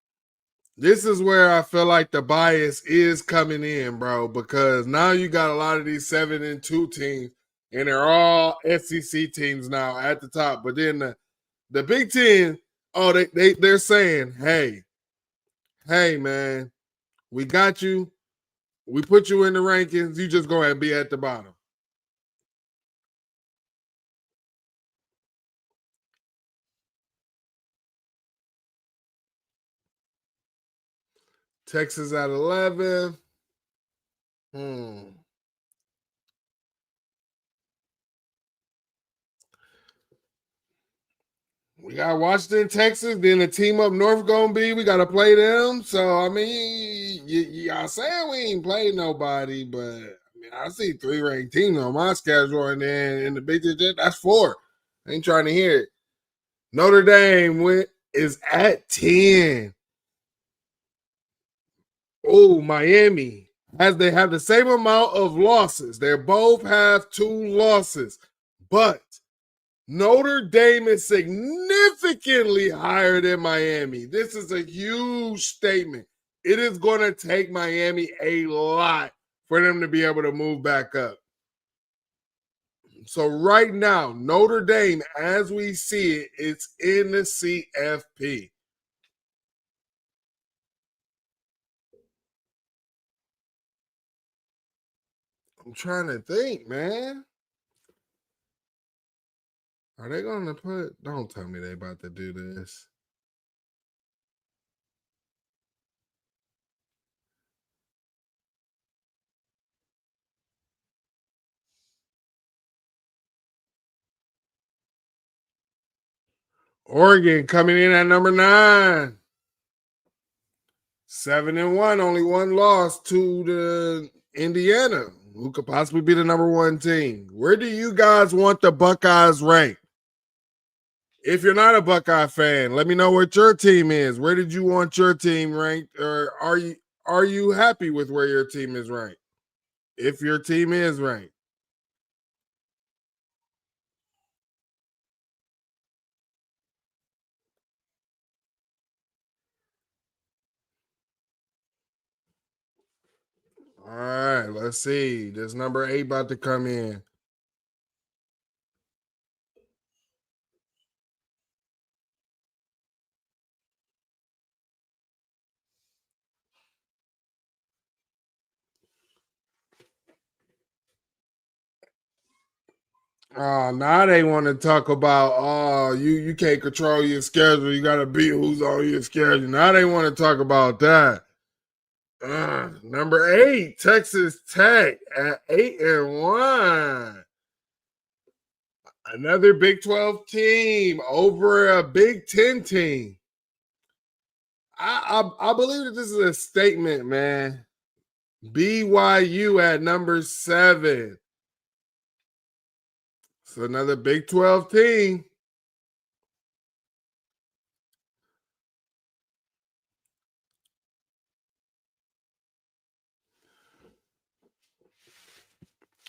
this is where I feel like the bias is coming in, bro, because now you got a lot of these 7-2 teams, and they're all SEC teams now at the top. But then the Big Ten, they're saying, hey, man, we got you. We put you in the rankings. You just go ahead and be at the bottom. Texas at 11. We got Washington, Texas. Then the team up north gonna be. We gotta play them. So I mean, y'all saying we ain't played nobody, but I mean, I see 3 ranked teams on my schedule, and then in the Big Ten, that's 4. I ain't trying to hear it. Notre Dame is at 10. Oh, Miami they have the same amount of losses. They both have 2 losses, but Notre Dame is significantly higher than Miami. This is a huge statement. It is going to take Miami a lot for them to be able to move back up. So right now, Notre Dame, as we see it, it's in the CFP. I'm trying to think, man. Are they going to put? Don't tell me they're about to do this. Oregon coming in at number 9. 7-1, only 1 loss to the Indiana, who could possibly be the number 1 team. Where do you guys want the Buckeyes ranked? If you're not a Buckeye fan, let me know what your team is. Where did you want your team ranked? Or are you happy with where your team is ranked? If your team is ranked. All right, let's see. This number 8 about to come in. Now they want to talk about you can't control your schedule. You got to be who's on your schedule. Now they want to talk about that. Number 8, Texas Tech at 8-1. Another Big 12 team over a Big 10 team. I believe that this is a statement, man. BYU at number 7. It's another Big 12 team.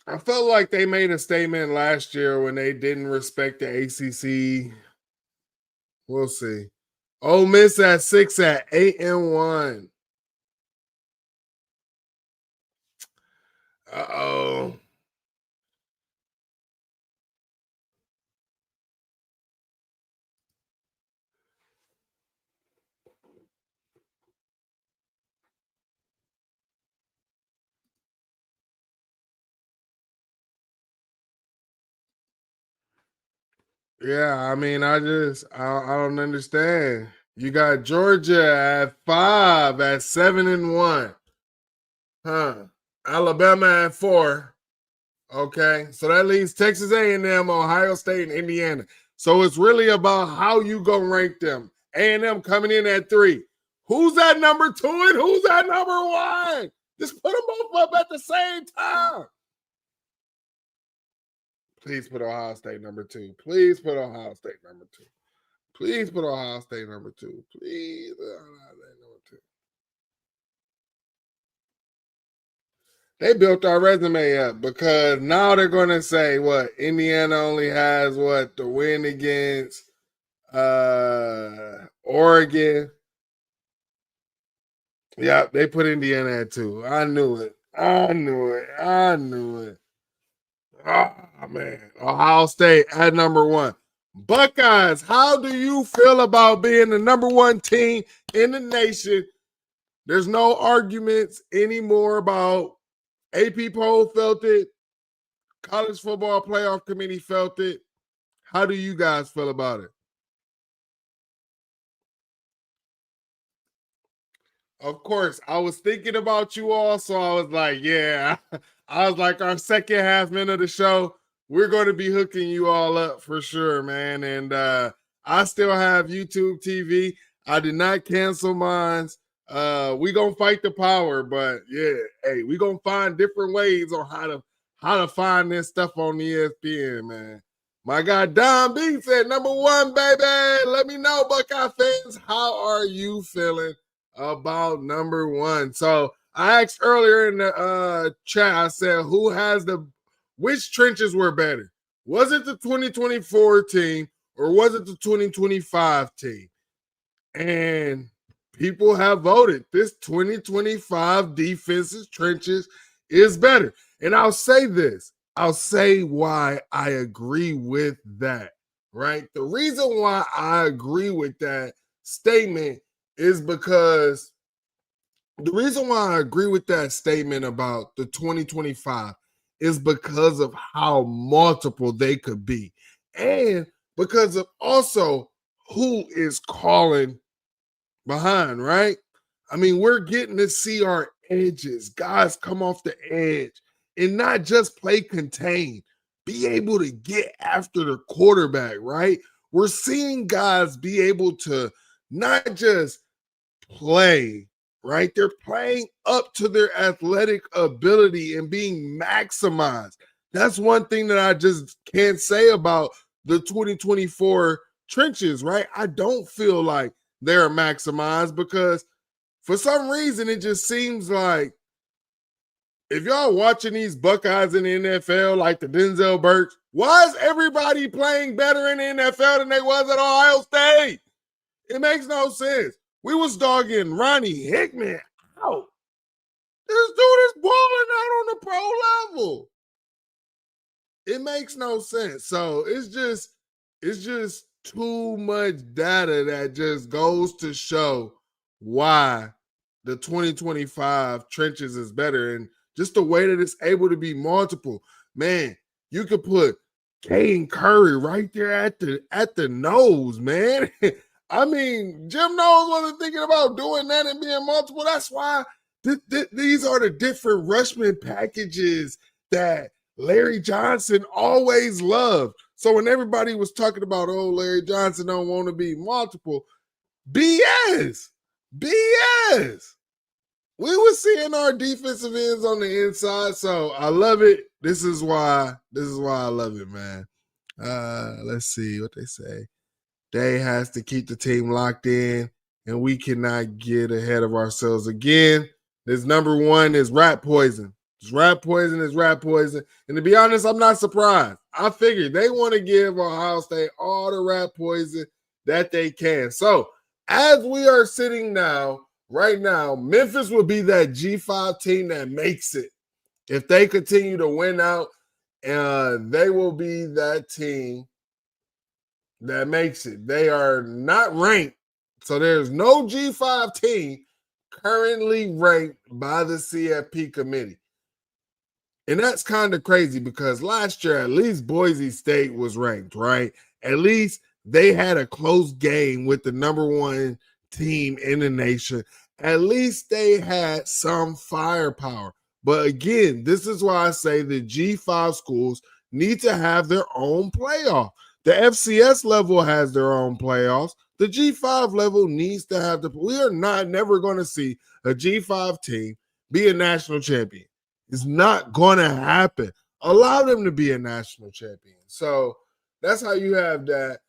I felt like they made a statement last year when they didn't respect the ACC. We'll see. Ole Miss at 6 at 8-1. Uh-oh. Yeah, I mean, I don't understand. You got Georgia at 5 at 7-1. Huh. Alabama at 4. Okay. So that leaves Texas A&M, Ohio State, and Indiana. So it's really about how you gonna rank them. A&M coming in at 3. Who's at number 2 and who's at number 1? Just put them both up at the same time. Please put Ohio State number 2. Please put Ohio State number 2. Please put Ohio State number 2. Please put Ohio State number 2. They built our resume up because now they're going to say what Indiana only has what the win against Oregon. Yeah, they put Indiana at 2. I knew it. Oh, man. Ohio State at number 1. Buckeyes, how do you feel about being the number 1 team in the nation? There's no arguments anymore about AP poll felt it. College Football Playoff Committee felt it. How do you guys feel about it? Of course, I was thinking about you all, so I was like, yeah. I was like, our second half minute of the show, we're going to be hooking you all up for sure, man. And I still have YouTube TV. I did not cancel mine. We gonna fight the power, but yeah, hey, we gonna find different ways on how to find this stuff on ESPN, man. My guy Don B said, number 1, baby. Let me know, Buckeye fans, how are you feeling about number 1? So I asked earlier in the chat, I said, which trenches were better? Was it the 2024 team or was it the 2025 team? And people have voted. This 2025 defensive trenches is better. And I'll say this. I'll say why I agree with that, right? The reason why I agree with that statement is because the reason why I agree with that statement about the 2025 is because of how multiple they could be. And because of also who is calling behind, right? I mean, we're getting to see our edges, guys come off the edge and not just play contained, be able to get after the quarterback, right? We're seeing guys be able to not just play, right? They're playing up to their athletic ability and being maximized. That's one thing that I just can't say about the 2024 trenches, right? I don't feel like they're maximized because for some reason it just seems like if y'all watching these Buckeyes in the NFL like the Denzel Burks, why is everybody playing better in the NFL than they was at Ohio State? It makes no sense. We was dogging Ronnie Hickman out. This dude is balling out on the pro level. It makes no sense. So it's just too much data that just goes to show why the 2025 trenches is better. And just the way that it's able to be multiple. Man, you could put Caden Curry right there at the nose, man. I mean, Jim Knowles wasn't thinking about doing that and being multiple. That's why these are the different Rushman packages that Larry Johnson always loved. So when everybody was talking about, oh, Larry Johnson don't want to be multiple, BS. We were seeing our defensive ends on the inside, so I love it. This is why I love it, man. Let's see what they say. Day has to keep the team locked in, and we cannot get ahead of ourselves again. This number 1 is rat poison. It's rat poison. And to be honest, I'm not surprised. I figured they want to give Ohio State all the rat poison that they can. So As we are sitting now, right now, Memphis will be that G5 team that makes it. If they continue to win out, they will be that team that makes it. They are not ranked. So there's no G5 team currently ranked by the CFP committee. And that's kind of crazy because last year, at least Boise State was ranked, right? At least they had a close game with the number one team in the nation. At least they had some firepower. But again, this is why I say the G5 schools need to have their own playoff. The FCS level has their own playoffs. The G5 level needs to have we are never going to see a G5 team be a national champion. It's not going to happen. Allow them to be a national champion. So that's how you have that.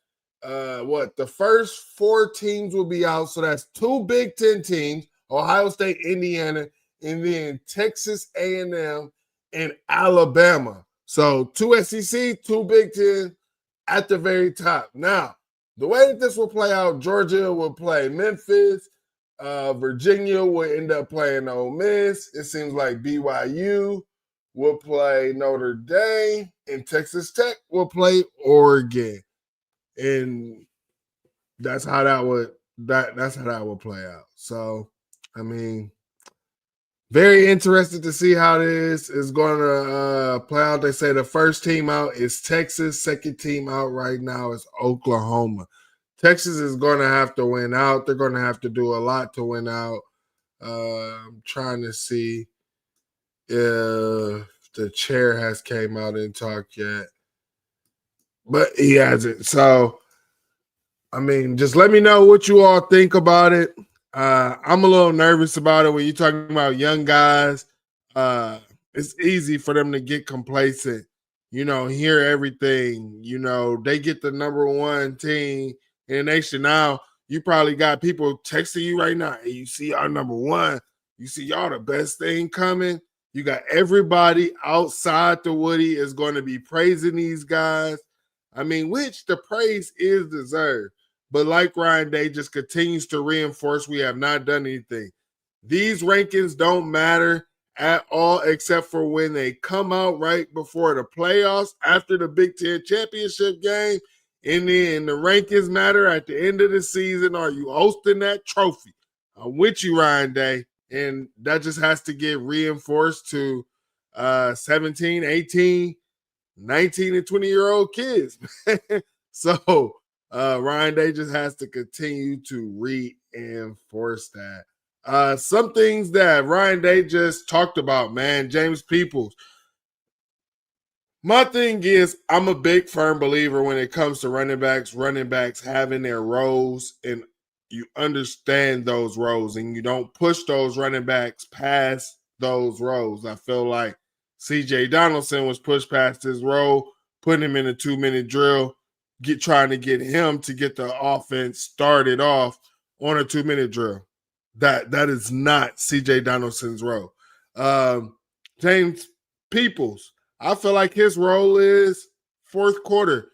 The first 4 teams will be out. So that's 2 Big Ten teams, Ohio State, Indiana, and then Texas A&M and Alabama. So 2 SEC, 2 Big Ten at the very top. Now, the way that this will play out, Georgia will play Memphis. Virginia will end up playing Ole Miss. It seems like BYU will play Notre Dame, and Texas Tech will play Oregon. And that's how that would play out. So, I mean, very interested to see how this is going to play out. They say the first team out is Texas. Second team out right now is Oklahoma. Texas is going to have to win out. They're going to have to do a lot to win out. I'm trying to see if the chair has came out and talked yet. But he hasn't. So, I mean, just let me know what you all think about it. I'm a little nervous about it. When you're talking about young guys, it's easy for them to get complacent, hear everything. They get the number one team in the nation now. You probably got people texting you right now. Hey, you see y'all number one. You see y'all the best thing coming. You got everybody outside the Woody is going to be praising these guys. I mean, which the praise is deserved. But like Ryan Day just continues to reinforce, we have not done anything. These rankings don't matter at all except for when they come out right before the playoffs, after the Big Ten championship game. And then the rankings matter at the end of the season. Are you hosting that trophy? I'm with you, Ryan Day. And that just has to get reinforced to 17, 18, 19, and 20-year-old kids. So Ryan Day just has to continue to reinforce that. Some things that Ryan Day just talked about, man, James Peoples. My thing is, I'm a big firm believer when it comes to running backs having their roles, and you understand those roles, and you don't push those running backs past those roles. I feel like C.J. Donaldson was pushed past his role, putting him in a 2-minute drill, trying to get him to get the offense started off on a 2-minute drill. That is not C.J. Donaldson's role. James Peoples, I feel like his role is fourth quarter.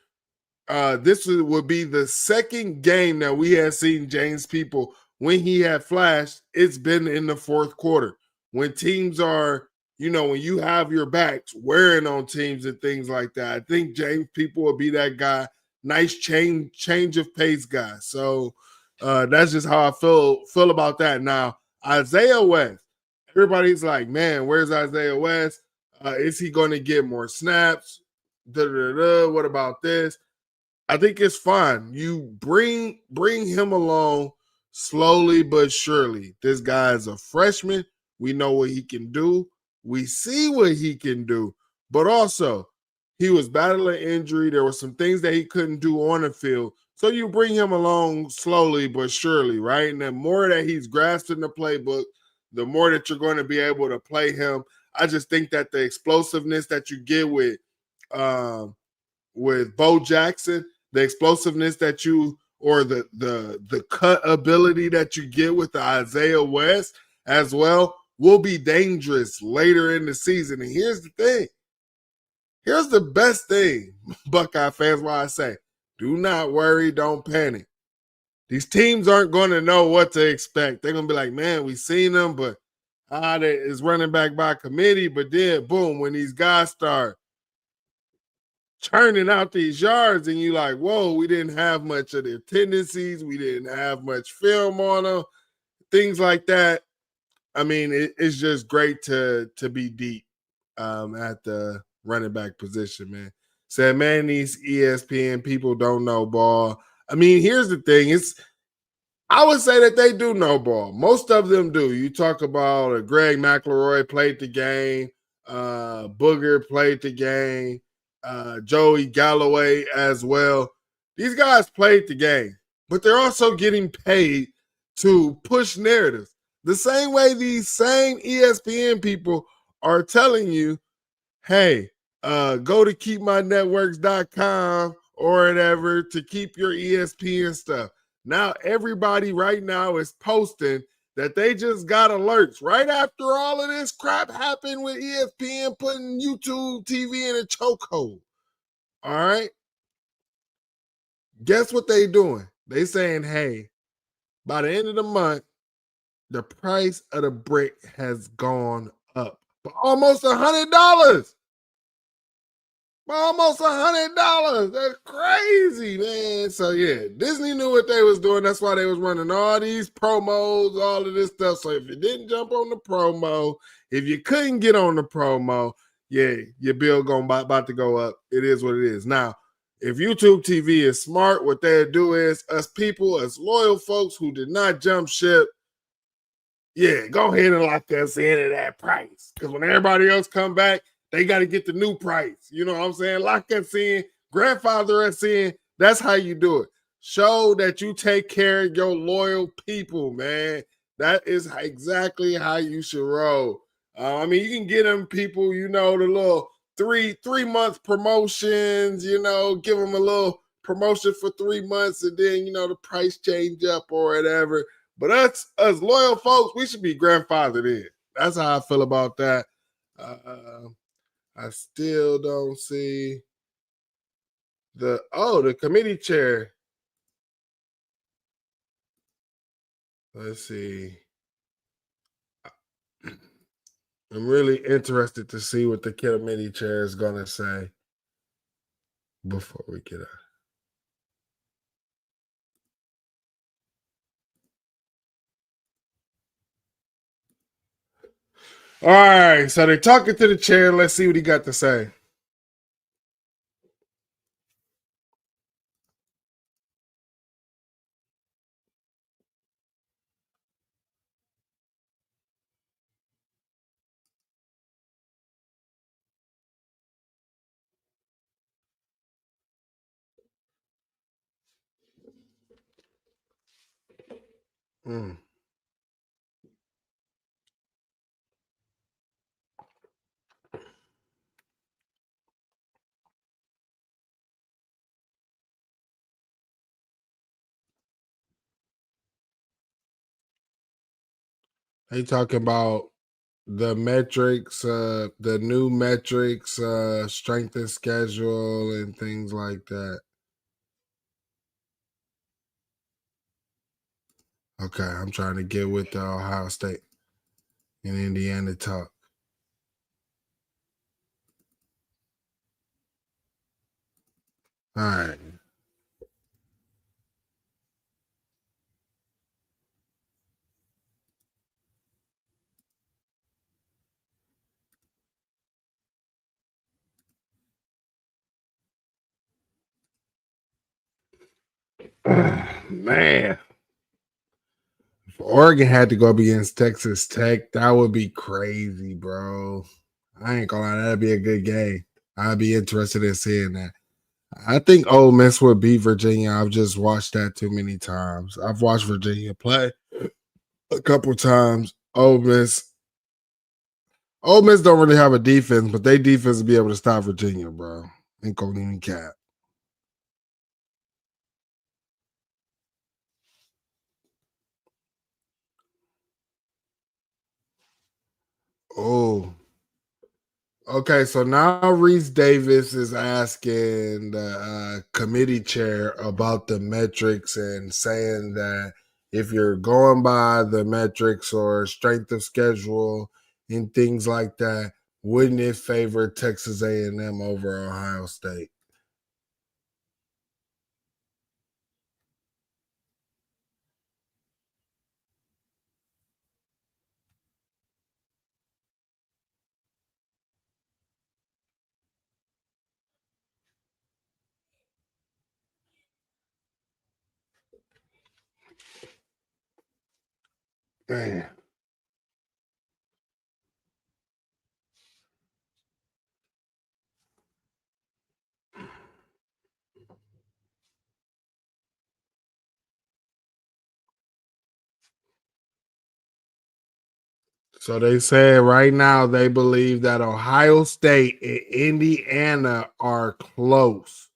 This would be the second game that we have seen James People when he had flashed. It's been in the fourth quarter when teams are, when you have your backs wearing on teams and things like that. I think James People will be that guy. Nice change of pace guy. So that's just how I feel about that. Now, Isaiah West, everybody's like, man, where's Isaiah West? Is he going to get more snaps? What about this? I think it's fine. You bring him along slowly but surely. This guy is a freshman. We know what he can do. We see what he can do. But also, he was battling injury. There were some things that he couldn't do on the field. So you bring him along slowly but surely, right? And the more that he's grasping the playbook, the more that you're going to be able to play him. I just think that the explosiveness that you get with Bo Jackson, the explosiveness that or the cut ability that you get with the Isaiah West as well will be dangerous later in the season. And here's the thing. Here's the best thing, Buckeye fans, why I say, do not worry, don't panic. these teams aren't going to know what to expect. They're going to be like, man, we seen them, but it's running back by committee. But then, boom, when these guys start churning out these yards and you like, whoa, we didn't have much of their tendencies. We didn't have much film on them, things like that. I mean, it's just great to be deep at the running back position, man. Said, man, these ESPN people don't know ball. I mean, here's the thing. I would say that they do know ball. Most of them do. You talk about Greg McElroy played the game. Booger played the game. Joey Galloway as well. These guys played the game, but they're also getting paid to push narratives. The same way these same ESPN people are telling you, hey, go to keepmynetworks.com or whatever to keep your ESPN stuff. Now everybody right now is posting that they just got alerts right after all of this crap happened with ESPN putting YouTube TV in a chokehold. All right. Guess what they doing? They saying, hey, by the end of the month, the price of the brick has gone up by almost $100. Almost $100. That's crazy, man. So yeah, Disney knew what they was doing. That's why they was running all these promos, all of this stuff. So if you didn't jump on the promo, if you couldn't get on the promo, yeah, your bill about to go up. It is what it is. Now, if YouTube TV is smart, what they'll do is us people, us loyal folks who did not jump ship, yeah, go ahead and lock us in at that price. Because when everybody else come back, they got to get the new price. You know what I'm saying? Lock us in, grandfather us in. That's how you do it. Show that you take care of your loyal people, man. That is exactly how you should roll. I mean, you can get them people, you know, the little three-month promotions, you know, give them a little promotion for 3 months and then, you know, the price change up or whatever. But us loyal folks, we should be grandfathered in. That's how I feel about that. I still don't see the committee chair. Let's see. I'm really interested to see what the committee chair is going to say before we get out. All right, so they're talking to the chair. Let's see what he got to say. They talking about the metrics, the new metrics, strength and schedule, and things like that. Okay, I'm trying to get with the Ohio State and Indiana talk. All right. Man. If Oregon had to go up against Texas Tech, that would be crazy, bro. I ain't gonna lie, that'd be a good game. I'd be interested in seeing that. I think Ole Miss would beat Virginia. I've just watched that too many times. I've watched Virginia play a couple times. Ole Miss don't really have a defense, but they defense will be able to stop Virginia, bro. Ain't gonna even cap. Oh, Okay, so now Reese Davis is asking the committee chair about the metrics and saying that if you're going by the metrics or strength of schedule and things like that, wouldn't it favor Texas A&M over Ohio State? Man. So they said right now they believe that Ohio State and Indiana are close.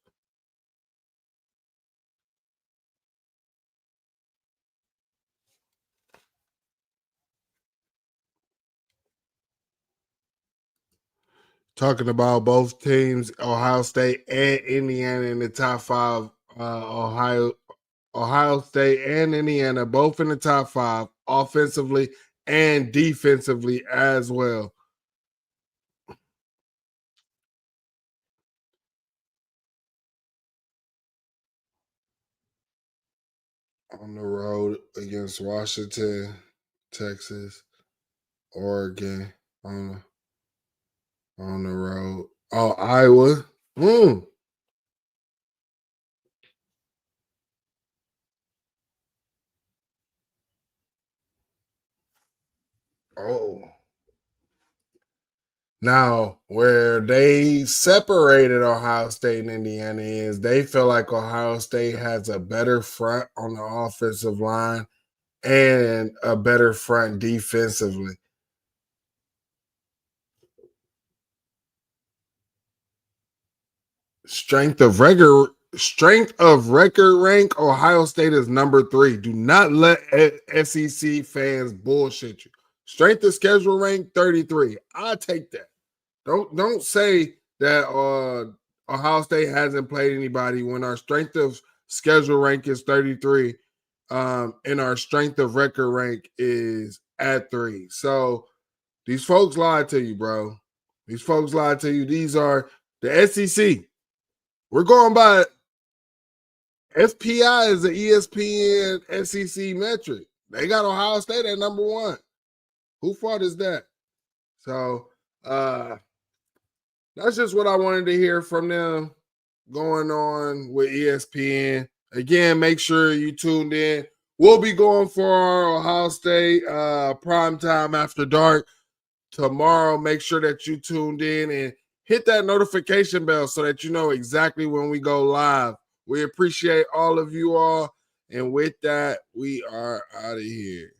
Talking about both teams, Ohio State and Indiana in the top five. Ohio State and Indiana both in the top five offensively and defensively as well. On the road against Washington, Texas, Oregon, on the road. Oh, Iowa. Oh. Now, where they separated Ohio State and Indiana is they feel like Ohio State has a better front on the offensive line and a better front defensively. Strength of record rank, Ohio State is number 3. Do not let SEC fans bullshit you. Strength of schedule rank 33. I'll take that. Don't say that Ohio State hasn't played anybody when our strength of schedule rank is 33, and our strength of record rank is at 3. So these folks lied to you, bro. These folks lied to you. These are the SEC. We're going by FPI is the ESPN SEC metric. They got Ohio State at number 1. Who fault is that? So that's just what I wanted to hear from them going on with ESPN. Again, make sure you tuned in. We'll be going for our Ohio State primetime after dark tomorrow. Make sure that you tuned in and hit that notification bell so that you know exactly when we go live. We appreciate all of you all. And with that, we are out of here.